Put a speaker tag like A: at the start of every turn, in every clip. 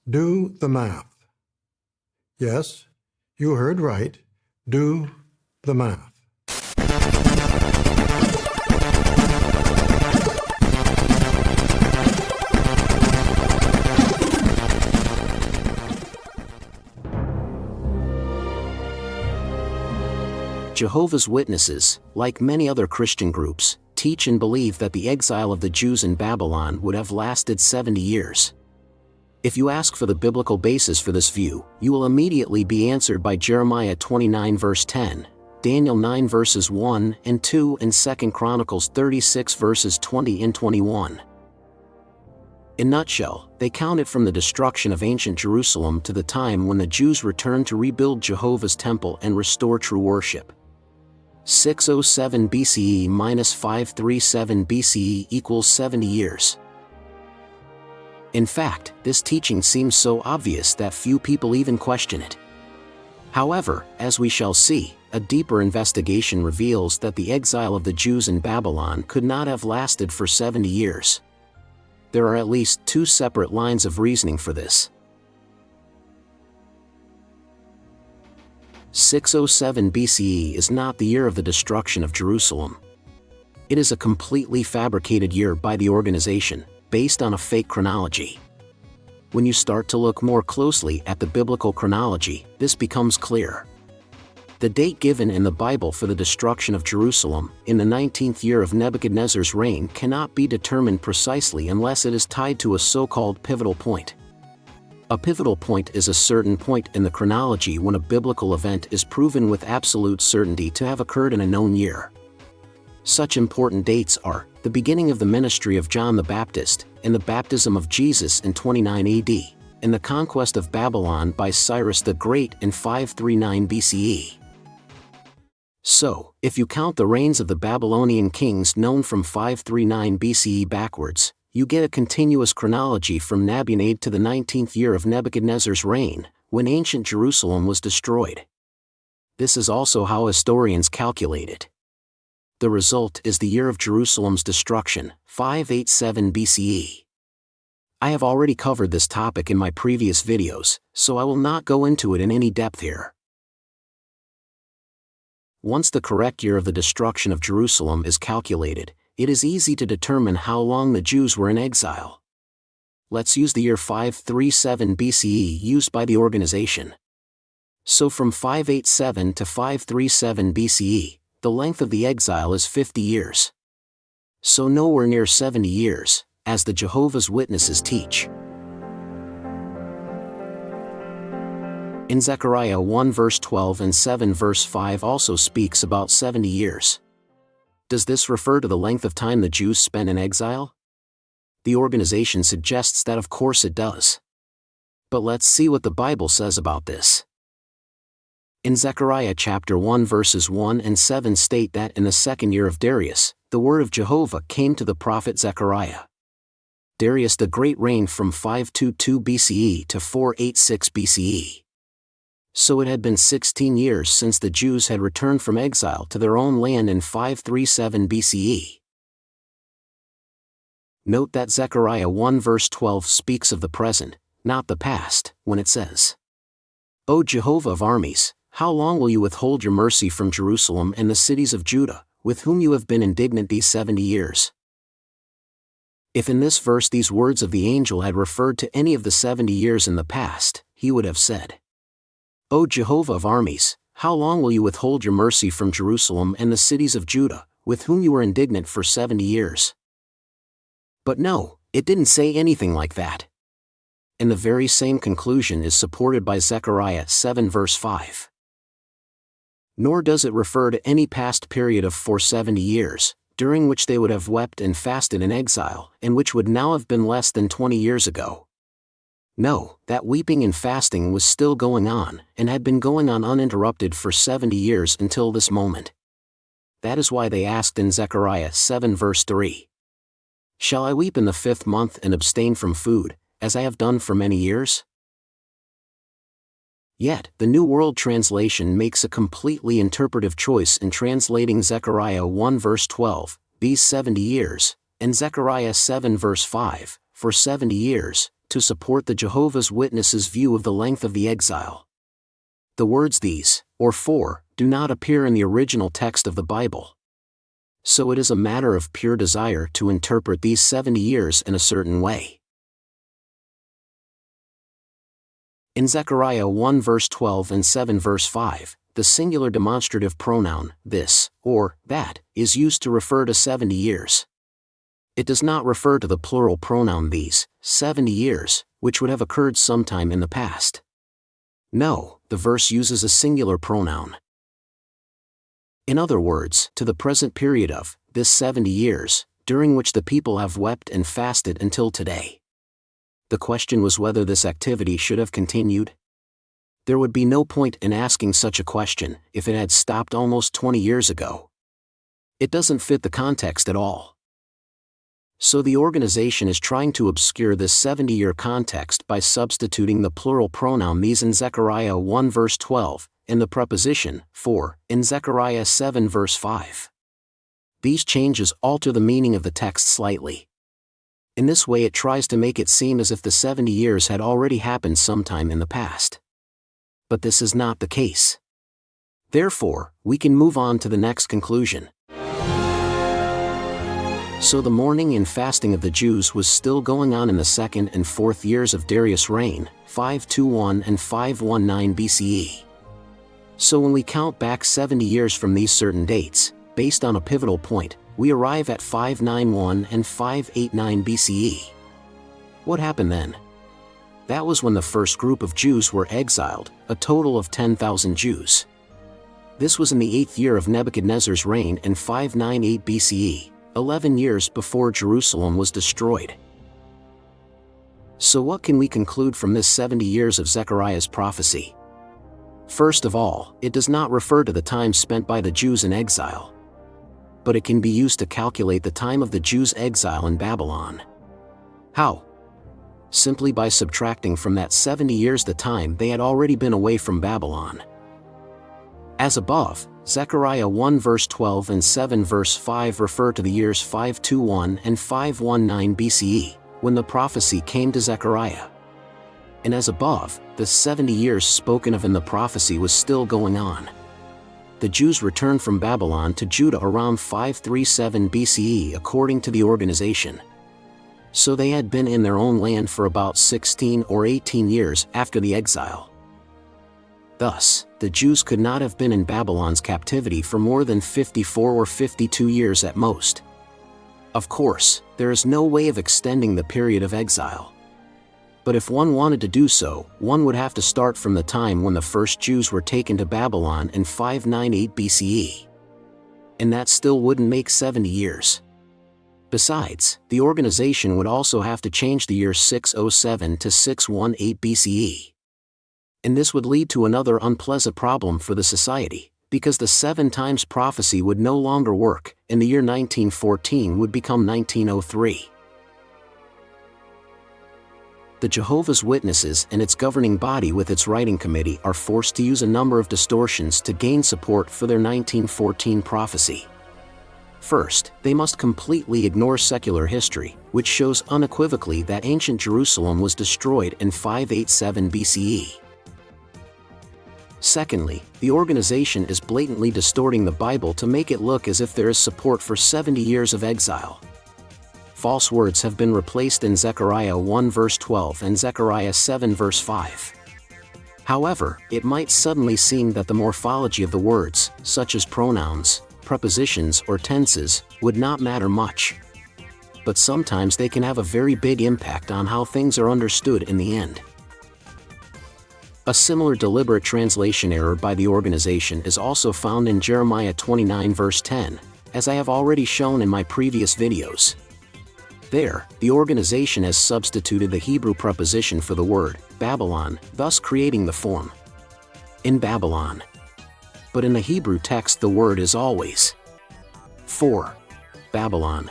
A: Do the math. Yes, you heard right. Do the math.
B: Jehovah's Witnesses, like many other Christian groups, teach and believe that the exile of the Jews in Babylon would have lasted 70 years. If you ask for the biblical basis for this view, you will immediately be answered by Jeremiah 29 verse 10, Daniel 9 verses 1 and 2 and 2 Chronicles 36 verses 20 and 21. In a nutshell, they count it from the destruction of ancient Jerusalem to the time when the Jews returned to rebuild Jehovah's temple and restore true worship. 607 BCE minus 537 BCE equals 70 years. In fact, this teaching seems so obvious that few people even question it. However, as we shall see, a deeper investigation reveals that the exile of the Jews in Babylon could not have lasted for 70 years. There are at least two separate lines of reasoning for this. 607 BCE is not the year of the destruction of Jerusalem. It is a completely fabricated year by the organization, based on a fake chronology. When you start to look more closely at the biblical chronology, this becomes clear. The date given in the Bible for the destruction of Jerusalem, in the 19th year of Nebuchadnezzar's reign, cannot be determined precisely unless it is tied to a so-called pivotal point. A pivotal point is a certain point in the chronology when a biblical event is proven with absolute certainty to have occurred in a known year. Such important dates are the beginning of the ministry of John the Baptist, and the baptism of Jesus in 29 AD, and the conquest of Babylon by Cyrus the Great in 539 BCE. So, if you count the reigns of the Babylonian kings known from 539 BCE backwards, you get a continuous chronology from Nabonaid to the 19th year of Nebuchadnezzar's reign, when ancient Jerusalem was destroyed. This is also how historians calculate it. The result is the year of Jerusalem's destruction, 587 BCE. I have already covered this topic in my previous videos, so I will not go into it in any depth here. Once the correct year of the destruction of Jerusalem is calculated, it is easy to determine how long the Jews were in exile. Let's use the year 537 BCE used by the organization. So from 587 to 537 BCE, the length of the exile is 50 years. So nowhere near 70 years, as the Jehovah's Witnesses teach. In Zechariah 1 verse 12 and 7 verse 5 also speaks about 70 years. Does this refer to the length of time the Jews spent in exile? The organization suggests that of course it does. But let's see what the Bible says about this. In Zechariah chapter 1 verses 1 and 7 state that in the second year of Darius, the word of Jehovah came to the prophet Zechariah. Darius the Great reigned from 522 BCE to 486 BCE. So it had been 16 years since the Jews had returned from exile to their own land in 537 BCE. Note that Zechariah 1 verse 12 speaks of the present, not the past, when it says, "O Jehovah of armies, how long will you withhold your mercy from Jerusalem and the cities of Judah, with whom you have been indignant these 70 years?" If in this verse these words of the angel had referred to any of the 70 years in the past, he would have said, "O Jehovah of armies, how long will you withhold your mercy from Jerusalem and the cities of Judah, with whom you were indignant for 70 years? But no, it didn't say anything like that. And the very same conclusion is supported by Zechariah 7 verse 5. Nor does it refer to any past period of 470 years, during which they would have wept and fasted in exile, and which would now have been less than 20 years ago. No, that weeping and fasting was still going on, and had been going on uninterrupted for 70 years until this moment. That is why they asked in Zechariah 7 verse 3, "Shall I weep in the 5th month and abstain from food, as I have done for many years?" Yet, the New World Translation makes a completely interpretive choice in translating Zechariah 1 verse 12, "these 70 years," and Zechariah 7 verse 5, "for 70 years," to support the Jehovah's Witnesses' view of the length of the exile. The words these, or for, do not appear in the original text of the Bible. So it is a matter of pure desire to interpret these 70 years in a certain way. In Zechariah 1 verse 12 and 7 verse 5, the singular demonstrative pronoun, this, or that, is used to refer to 70 years. It does not refer to the plural pronoun these, 70 years, which would have occurred sometime in the past. No, the verse uses a singular pronoun. In other words, to the present period of, this 70 years, during which the people have wept and fasted until today. The question was whether this activity should have continued. There would be no point in asking such a question if it had stopped almost 20 years ago. It doesn't fit the context at all. So the organization is trying to obscure this 70-year context by substituting the plural pronoun these in Zechariah 1 verse 12, and the preposition, for, in Zechariah 7 verse 5. These changes alter the meaning of the text slightly. In this way it tries to make it seem as if the 70 years had already happened sometime in the past. But this is not the case. Therefore, we can move on to the next conclusion. So the mourning and fasting of the Jews was still going on in the 2nd and 4th years of Darius' reign, 521 and 519 BCE. So when we count back 70 years from these certain dates, based on a pivotal point, we arrive at 591 and 589 BCE. What happened then? That was when the first group of Jews were exiled, a total of 10,000 Jews. This was in the 8th year of Nebuchadnezzar's reign in 598 BCE, 11 years before Jerusalem was destroyed. So what can we conclude from this 70 years of Zechariah's prophecy? First of all, it does not refer to the time spent by the Jews in exile. But it can be used to calculate the time of the Jews' exile in Babylon. How? Simply by subtracting from that 70 years the time they had already been away from Babylon. As above, Zechariah 1 verse 12 and 7 verse 5 refer to the years 521 and 519 BCE, when the prophecy came to Zechariah. And as above, the 70 years spoken of in the prophecy was still going on. The Jews returned from Babylon to Judah around 537 BCE according to the organization. So they had been in their own land for about 16 or 18 years after the exile. Thus, the Jews could not have been in Babylon's captivity for more than 54 or 52 years at most. Of course, there is no way of extending the period of exile. But if one wanted to do so, one would have to start from the time when the first Jews were taken to Babylon in 598 BCE. And that still wouldn't make 70 years. Besides, the organization would also have to change the year 607 to 618 BCE. And this would lead to another unpleasant problem for the society, because the 7 times prophecy would no longer work, and the year 1914 would become 1903. The Jehovah's Witnesses and its governing body with its writing committee are forced to use a number of distortions to gain support for their 1914 prophecy. First, they must completely ignore secular history, which shows unequivocally that ancient Jerusalem was destroyed in 587 BCE. Secondly, the organization is blatantly distorting the Bible to make it look as if there is support for 70 years of exile. False words have been replaced in Zechariah 1 verse 12 and Zechariah 7 verse 5. However, it might suddenly seem that the morphology of the words, such as pronouns, prepositions or tenses, would not matter much. But sometimes they can have a very big impact on how things are understood in the end. A similar deliberate translation error by the organization is also found in Jeremiah 29 verse 10, as I have already shown in my previous videos. There, the organization has substituted the Hebrew preposition for the word, Babylon, thus creating the form, in Babylon. But in the Hebrew text the word is always, for, Babylon.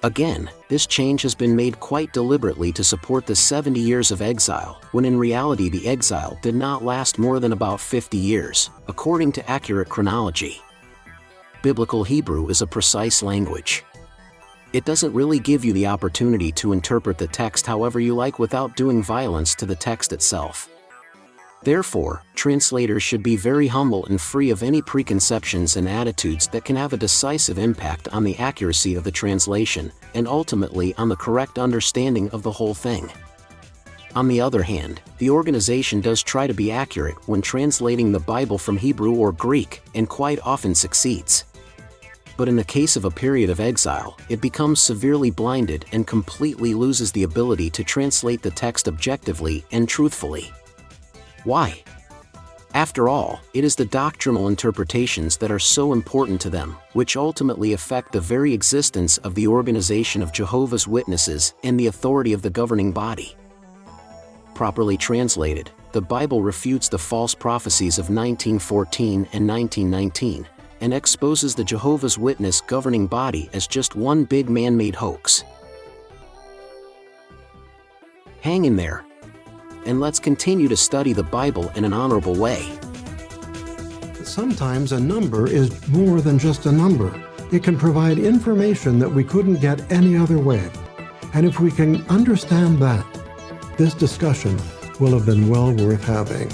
B: Again, this change has been made quite deliberately to support the 70 years of exile, when in reality the exile did not last more than about 50 years, according to accurate chronology. Biblical Hebrew is a precise language. It doesn't really give you the opportunity to interpret the text however you like without doing violence to the text itself. Therefore, translators should be very humble and free of any preconceptions and attitudes that can have a decisive impact on the accuracy of the translation, and ultimately on the correct understanding of the whole thing. On the other hand, the organization does try to be accurate when translating the Bible from Hebrew or Greek, and quite often succeeds. But in the case of a period of exile, it becomes severely blinded and completely loses the ability to translate the text objectively and truthfully. Why? After all, it is the doctrinal interpretations that are so important to them, which ultimately affect the very existence of the organization of Jehovah's Witnesses and the authority of the governing body. Properly translated, the Bible refutes the false prophecies of 1914 and 1919, and exposes the Jehovah's Witness governing body as just one big man-made hoax. Hang in there, and let's continue to study the Bible in an honorable way.
A: Sometimes a number is more than just a number. It can provide information that we couldn't get any other way. And if we can understand that, this discussion will have been well worth having.